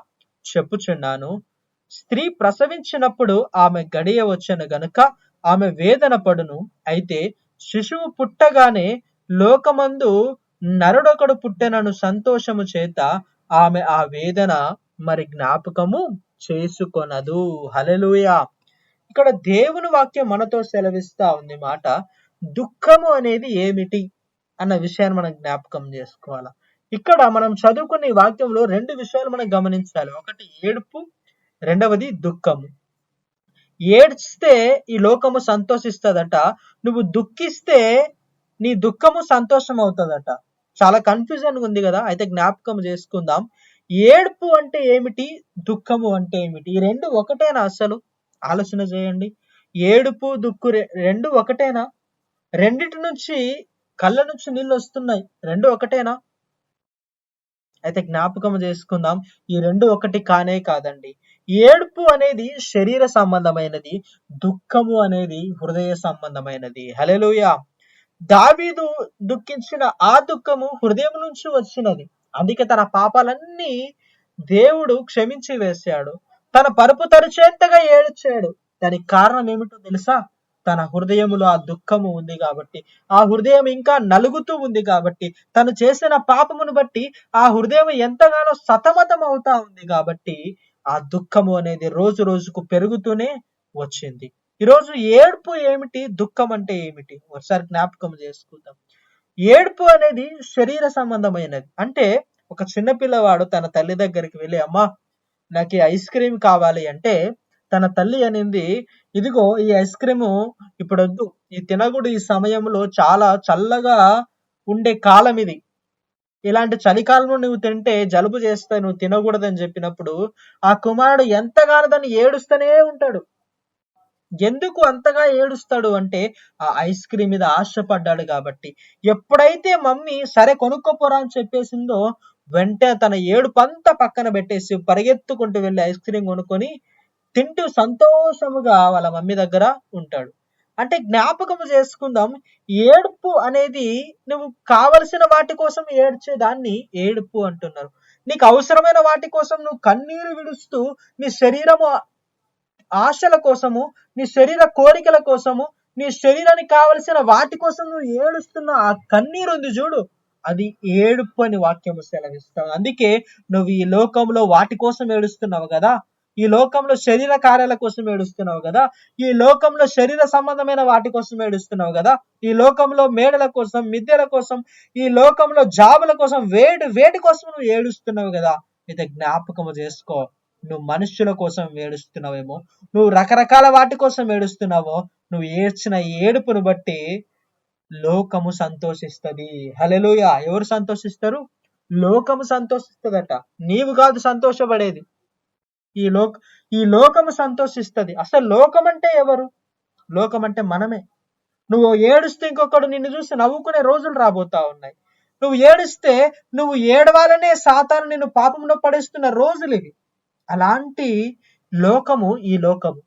చెప్పుచున్నాను. స్త్రీ ప్రసవించినప్పుడు ఆమె గడియ వచ్చెను గనుక ఆమె వేదన పడును. అయితే శిశువు పుట్టగానే లోకమందు నరుడొకడు పుట్టెనను సంతోషము చేత ఆమె ఆ వేదన మరి జ్ఞాపకము చేసుకొనదు. హల్లెలూయా. ఇక్కడ దేవుని వాక్యం మనతో సెలవిస్తా ఉంది మాట, దుఃఖము అనేది ఏమిటి అన్న విషయాన్ని మనం జ్ఞాపకం చేసుకోవాలి. ఇక్కడ మనం చదువుకునే వాక్యంలో 2 విషయాలు మనం గమనించాలి. ఒకటి ఏడుపు, రెండవది దుఃఖము. ఏడ్చితే ఈ లోకము సంతోషిస్తుందట, నువ్వు దుఃఖిస్తే నీ దుఃఖము సంతోషం అవుతుందట. చాలా కన్ఫ్యూజన్ ఉంది కదా. అయితే జ్ఞాపకం చేసుకుందాం, ఏడుపు అంటే ఏమిటి, దుఃఖము అంటే ఏమిటి? ఈ రెండు ఒకటేనా? అసలు ఆలోచన చేయండి. ఏడుపు దుఃఖు రెండు ఒకటేనా? రెండిటి నుంచి కళ్ళ నుంచి నీళ్ళు వస్తున్నాయి, రెండు ఒకటేనా? అయితే జ్ఞాపకం చేసుకుందాం, ఈ రెండు ఒకటి కానే కాదండి. ఏడుపు అనేది శరీర సంబంధమైనది, దుఃఖము అనేది హృదయ సంబంధమైనది. హల్లెలూయా. దావీదు దుఃఖించిన ఆ దుఃఖము హృదయం నుంచి వచ్చినది. అందుకే తన పాపాలన్నీ దేవుడు క్షమించి వేశాడు. తన పరుపు తరిచేంతగా ఏడ్చాడు. దానికి కారణం ఏమిటో తెలుసా? తన హృదయములో ఆ దుఃఖము ఉంది కాబట్టి, ఆ హృదయం ఇంకా నలుగుతూ ఉంది కాబట్టి, తను చేసిన పాపమును బట్టి ఆ హృదయం ఎంతగానో సతమతం అవుతా ఉంది కాబట్టి ఆ దుఃఖము అనేది రోజు రోజుకు పెరుగుతూనే వచ్చింది. ఈరోజు ఏడుపు ఏమిటి, దుఃఖం అంటే ఏమిటి ఒకసారి జ్ఞాపకం చేసుకుందాం. ఏడుపు అనేది శరీర సంబంధమైనది. అంటే ఒక చిన్న పిల్లవాడు తన తల్లి దగ్గరికి వెళ్ళి, అమ్మా నాకు ఈ ఐస్ క్రీమ్ కావాలి అంటే, తన తల్లి అనింది, ఇదిగో ఈ ఐస్ క్రీము ఇప్పుడొద్దు, ఈ తినగుడు, ఈ సమయంలో చాలా చల్లగా ఉండే కాలం ఇది, ఇలాంటి చలికాలంలో నువ్వు తింటే జలుబు చేస్తే నువ్వు తినకూడదని చెప్పినప్పుడు ఆ కుమారుడు ఎంతగానో దాన్ని ఏడుస్తూనే ఉంటాడు. ఎందుకు అంతగా ఏడుస్తాడు అంటే ఆ ఐస్ క్రీమ్ మీద ఆశపడ్డాడు కాబట్టి. ఎప్పుడైతే మమ్మీ సరే కొనుక్కోపోరా అని చెప్పేసిందో, వెంటనే తన ఏడుపంతా పక్కన పెట్టేసి పరిగెత్తుకుంటూ వెళ్ళి ఐస్ క్రీమ్ కొనుక్కొని తింటూ సంతోషముగా వాళ్ళ మమ్మీ దగ్గర ఉంటాడు. అంటే జ్ఞాపకం చేసుకుందాం, ఏడుపు అనేది నువ్వు కావలసిన వాటి కోసం ఏడ్చేదాన్ని ఏడుపు అంటున్నారు. నీకు అవసరమైన వాటి కోసం నువ్వు కన్నీరు విడుస్తూ నీ శరీరము ఆశల కోసము, నీ శరీర కోరికల కోసము, నీ శరీరానికి కావలసిన వాటి కోసం నువ్వు ఏడుస్తున్న ఆ కన్నీరు ఉంది చూడు, అది ఏడుపు అని వాక్యము సెలవిస్తావు. అందుకే నువ్వు ఈ లోకంలో వాటి కోసం ఏడుస్తున్నావు కదా, ఈ లోకంలో శరీర కార్యాల కోసం ఏడుస్తున్నావు కదా, ఈ లోకంలో శరీర సంబంధమైన వాటి కోసం ఏడుస్తున్నావు కదా, ఈ లోకంలో మేడల కోసం, మిద్దెల కోసం, ఈ లోకంలో జాబుల కోసం, వేటి కోసం నువ్వు ఏడుస్తున్నావు కదా. అయితే జ్ఞాపకము చేసుకో, నువ్వు మనుష్యుల కోసం ఏడుస్తున్నావేమో, నువ్వు రకరకాల వాటి కోసం ఏడుస్తున్నావో, నువ్వు ఏడ్చిన ఏడుపును బట్టి లోకము సంతోషిస్తది. హల్లెలూయా. ఎవరు సంతోషిస్తారు? లోకము సంతోషిస్తదట, నీవు కాదు సంతోషపడేది. ఈ లోకము సంతోషిస్తది. అసలు లోకం అంటే ఎవరు? లోకం అంటే మనమే. నువ్వు ఏడుస్తే ఇంకొకడు నిన్ను చూసి నవ్వుకునే రోజులు రాబోతా ఉన్నాయి. నువ్వు ఏడుస్తే నువ్వు ఏడవాలనే సాతాను నిన్ను పాపంలో పడేస్తున్న రోజులు ఇవి. అలాంటి లోకము ఈ లోకము.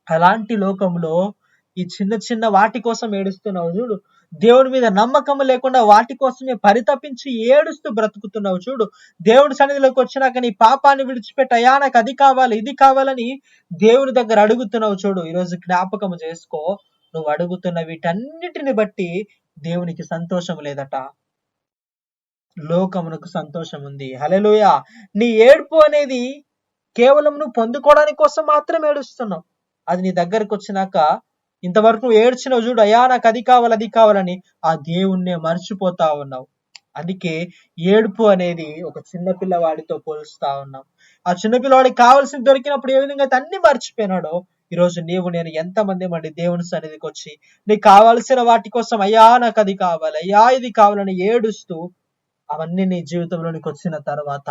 అలాంటి లోకంలో ఈ చిన్న చిన్న వాటి కోసం ఏడుస్తున్నావు చూడు, దేవుడి మీద నమ్మకం లేకుండా వాటి కోసమే పరితపించి ఏడుస్తూ బ్రతుకుతున్నావు చూడు, దేవుడి సన్నిధిలోకి వచ్చినాక నీ పాపాన్ని విడిచిపెట్టయా, నాకు అది కావాలి ఇది కావాలని దేవుని దగ్గర అడుగుతున్నావు చూడు. ఈరోజు జ్ఞాపకం చేసుకో, నువ్వు అడుగుతున్న వీటన్నిటిని బట్టి దేవునికి సంతోషం లేదట, లోకమునకు సంతోషం ఉంది. హల్లెలూయా. నీ ఏడుపు అనేది కేవలం నువ్వు పొందుకోవడానికి కోసం మాత్రం ఏడుస్తున్నావు. అది నీ దగ్గరకు వచ్చినాక ఇంతవరకు ఏడ్చినావు చూడు, అయ్యా నాకు అది కావాలి అది కావాలని, ఆ దేవుణ్ణే మర్చిపోతా ఉన్నావు. అందుకే ఏడుపు అనేది ఒక చిన్న పిల్లవాడితో పోలుస్తా ఉన్నాం. ఆ చిన్న పిల్లవాడికి కావాల్సింది దొరికినప్పుడు ఏ విధంగా అయితే అన్ని మర్చిపోయినాడో, ఈరోజు నీవు నేను ఎంతమంది మంది దేవుని సన్నిధికి వచ్చి నీకు కావాల్సిన వాటి కోసం, అయ్యా నాకు అది కావాలి, అయ్యా ఇది కావాలని ఏడుస్తూ అవన్నీ నీ జీవితంలోనికి వచ్చిన తర్వాత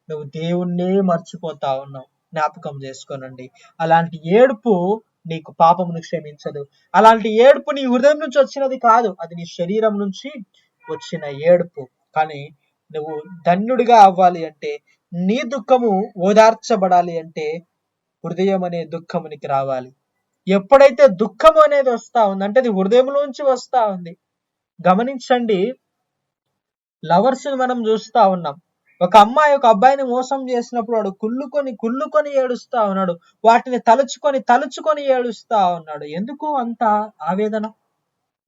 నువ్వు దేవుణ్ణే మర్చిపోతా ఉన్నావు. జ్ఞాపకం చేసుకోనండి, అలాంటి ఏడుపు నీకు పాపమును క్షమించదు. అలాంటి ఏడుపు నీ హృదయం నుంచి వచ్చినది కాదు, అది నీ శరీరం నుంచి వచ్చిన ఏడుపు. కానీ నువ్వు ధన్యుడిగా అవ్వాలి అంటే, నీ దుఃఖము ఓదార్చబడాలి అంటే హృదయం అనే దుఃఖమునికి రావాలి. ఎప్పుడైతే దుఃఖం అనేది వస్తా ఉంది అంటే అది హృదయంలోంచి వస్తా ఉంది. గమనించండి, లవర్స్ మనం చూస్తా ఉన్నాం. ఒక అమ్మాయి ఒక అబ్బాయిని మోసం చేసినప్పుడు వాడు కుళ్ళుకొని ఏడుస్తా ఉన్నాడు, వాటిని తలుచుకొని ఏడుస్తా ఉన్నాడు. ఎందుకు అంత ఆవేదన?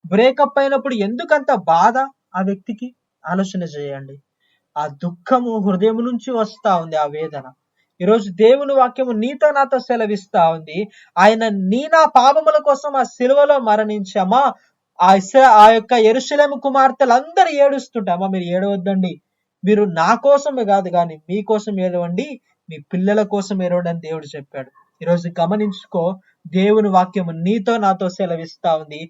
బ్రేకప్ అయినప్పుడు ఎందుకంత బాధ ఆ వ్యక్తికి? ఆలోచన చేయండి. ఆ దుఃఖము హృదయం నుంచి వస్తా ఉంది, ఆ వేదన. ఈరోజు దేవుని వాక్యము నీతో నాతో సెలవిస్తా ఉంది, ఆయన నా పాపముల కోసం ఆ శిలువలో మరణించామా. ఆ యొక్క యెరూషలేము కుమార్తెలందరూ ఏడుస్తుంటామా, మీరు ఏడవద్దండి, మీరు నా కోసమే కాదు కానీ మీకోసం ఏడవండి, మీ పిల్లల కోసం ఏడవండి అని దేవుడు చెప్పాడు. ఈరోజు గమనించుకో, దేవుని వాక్యము నీతో నాతో సెలవిస్తా ఉంది,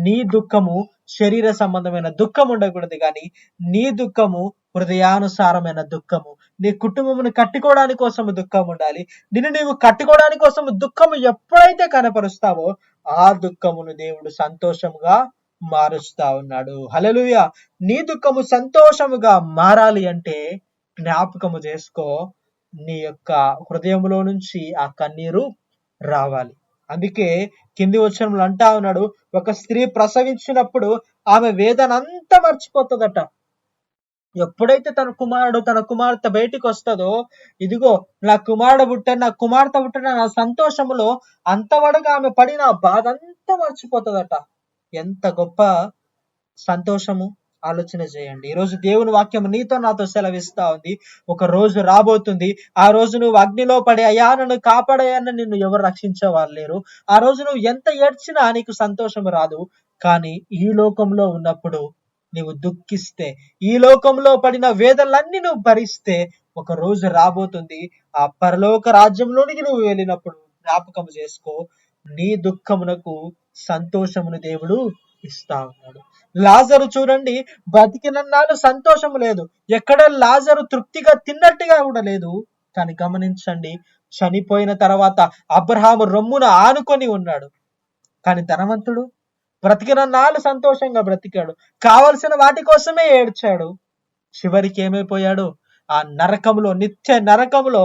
నీ దుఃఖము శరీర సంబంధమైన దుఃఖం ఉండకూడదు కానీ నీ దుఃఖము హృదయానుసారమైన దుఃఖము. నీ కుటుంబమును కట్టుకోవడానికి కోసం దుఃఖం ఉండాలి. నిన్ను నీవు కట్టుకోవడానికి కోసం దుఃఖము ఎప్పుడైతే కనపరుస్తావో ఆ దుఃఖమును దేవుడు సంతోషముగా మారుస్తా ఉన్నాడు. హల్లెలూయా. నీ దుఃఖము సంతోషముగా మారాలి అంటే జ్ఞాపకము చేసుకో, నీ యొక్క హృదయంలో నుంచి ఆ కన్నీరు రావాలి. అందుకే కింది వచనంలో అంటా ఉన్నాడు, ఒక స్త్రీ ప్రసవించినప్పుడు ఆమె వేదన అంతా మర్చిపోతుందట. ఎప్పుడైతే తన కుమార్తె బయటికి వస్తుందో, ఇదిగో నా కుమారుడు పుట్టాడు, నా కుమార్తె పుట్టాడు, నా సంతోషములో అంతవరకు ఆమె పడిన బాధ అంతా మర్చిపోతుందట. ఎంత గొప్ప సంతోషము! ఆలోచన చేయండి. ఈ రోజు దేవుని వాక్యం నీతో నాతో సెలవిస్తా ఉంది. ఒక రోజు రాబోతుంది. ఆ రోజు నువ్వు అగ్నిలో పడి అయ్యా నన్ను కాపాడయ్యాన్ని నిన్ను ఎవరు రక్షించే వాళ్ళు లేరు. ఆ రోజు నువ్వు ఎంత ఏడ్చినా నీకు సంతోషం రాదు. కానీ ఈ లోకంలో ఉన్నప్పుడు నీవు దుఃఖిస్తే, ఈ లోకంలో పడిన వేదనలన్నీ నువ్వు భరిస్తే ఒక రోజు రాబోతుంది. ఆ పరలోక రాజ్యంలోనికి నువ్వు వెళ్ళినప్పుడు జ్ఞాపకం చేసుకో, నీ దుఃఖమునకు సంతోషమును దేవుడు ఇస్తా ఉన్నాడు. లాజరు చూడండి, బతికినన్నాళ్ళు సంతోషము లేదు. ఎక్కడ లాజరు తృప్తిగా తిన్నట్టుగా కూడా లేదు. కానీ గమనించండి, చనిపోయిన తర్వాత అబ్రహాము రొమ్మున ఆనుకొని ఉన్నాడు. కానీ ధనవంతుడు బ్రతికినన్నాళ్ళు సంతోషంగా బ్రతికాడు. కావలసిన వాటి కోసమే ఏడ్చాడు. చివరికి ఏమైపోయాడు? ఆ నరకంలో, నిత్య నరకంలో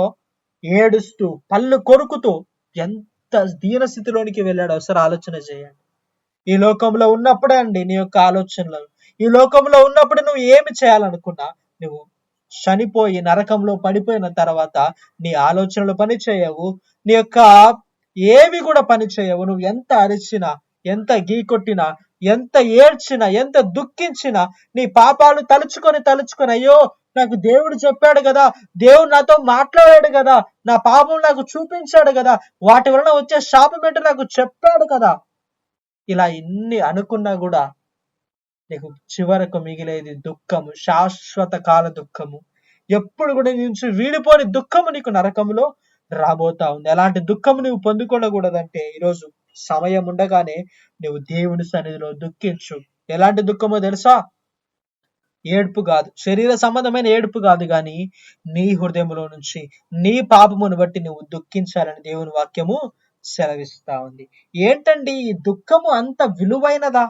ఏడుస్తూ పళ్ళు కొరుకుతూ ఎంత దీన స్థితిలోనికి వెళ్ళాడు. ఒకసారి ఆలోచన చేయండి. ఈ లోకంలో ఉన్నప్పుడే అండి నీ యొక్క ఆలోచనలు, ఈ లోకంలో ఉన్నప్పుడు నువ్వు ఏమి చేయాలనుకున్నా, నువ్వు చనిపోయి నరకంలో పడిపోయిన తర్వాత నీ ఆలోచనలు పని చేయవు, నీ యొక్క ఏవి కూడా పని చేయవు. నువ్వు ఎంత అరిచినా, ఎంత గీకొట్టినా, ఎంత ఏడ్చినా, ఎంత దుఃఖించినా, నీ పాపాలు తలుచుకొని అయ్యో నాకు దేవుడు చెప్పాడు కదా, దేవుడు నాతో మాట్లాడాడు కదా, నా పాపం నాకు చూపించాడు కదా, వాటి వలన వచ్చే శాపం ఏంటో నాకు చెప్పాడు కదా, ఇలా ఎన్ని అనుకున్నా కూడా నీకు చివరకు మిగిలేది దుఃఖము, శాశ్వత కాల దుఃఖము. ఎప్పుడు కూడా నీ నుంచి వీడిపోని దుఃఖము నీకు నరకంలో రాబోతా ఉంది. అలాంటి దుఃఖము నువ్వు పొందుకోకూడదంటే ఈరోజు సమయం ఉండగానే నువ్వు దేవుని సన్నిధిలో దుఃఖించు. ఎలాంటి దుఃఖమో తెలుసా? ఏడుపు కాదు, శరీర సంబంధమైన ఏడుపు కాదు, కానీ నీ హృదయంలో నుంచి నీ పాపమును బట్టి నువ్వు దుఃఖించాలని దేవుని వాక్యము సెలవిస్తా ఉంది. ఏంటండి ఈ దుఃఖము అంత విలువైనదా?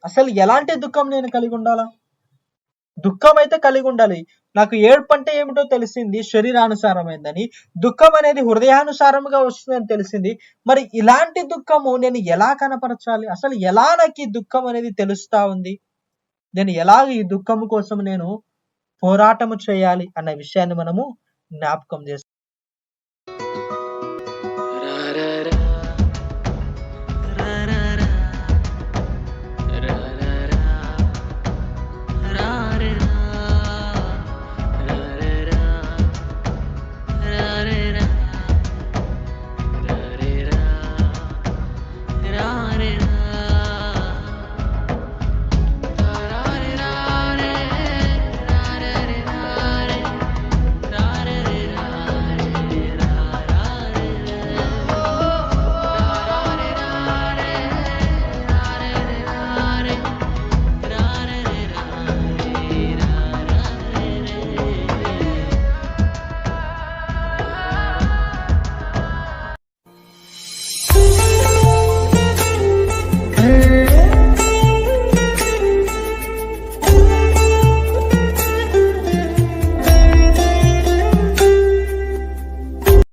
అసలు ఎలాంటి దుఃఖం నేను కలిగి ఉండాలా? దుఃఖం అయితే కలిగి ఉండాలి. నాకు ఏడుపు అంటే ఏమిటో తెలిసింది, శరీరానుసారమైందని. దుఃఖం అనేది హృదయానుసారముగా వస్తుందని తెలిసింది. మరి ఇలాంటి దుఃఖము నేను ఎలా కనపరచాలి? అసలు ఎలా నాకు ఈ దుఃఖం అనేది తెలుస్తా ఉంది? నేను ఎలాగ ఈ దుఃఖము కోసం నేను పోరాటము చేయాలి అన్న విషయాన్ని మనము జ్ఞాపకం చేస్తాం.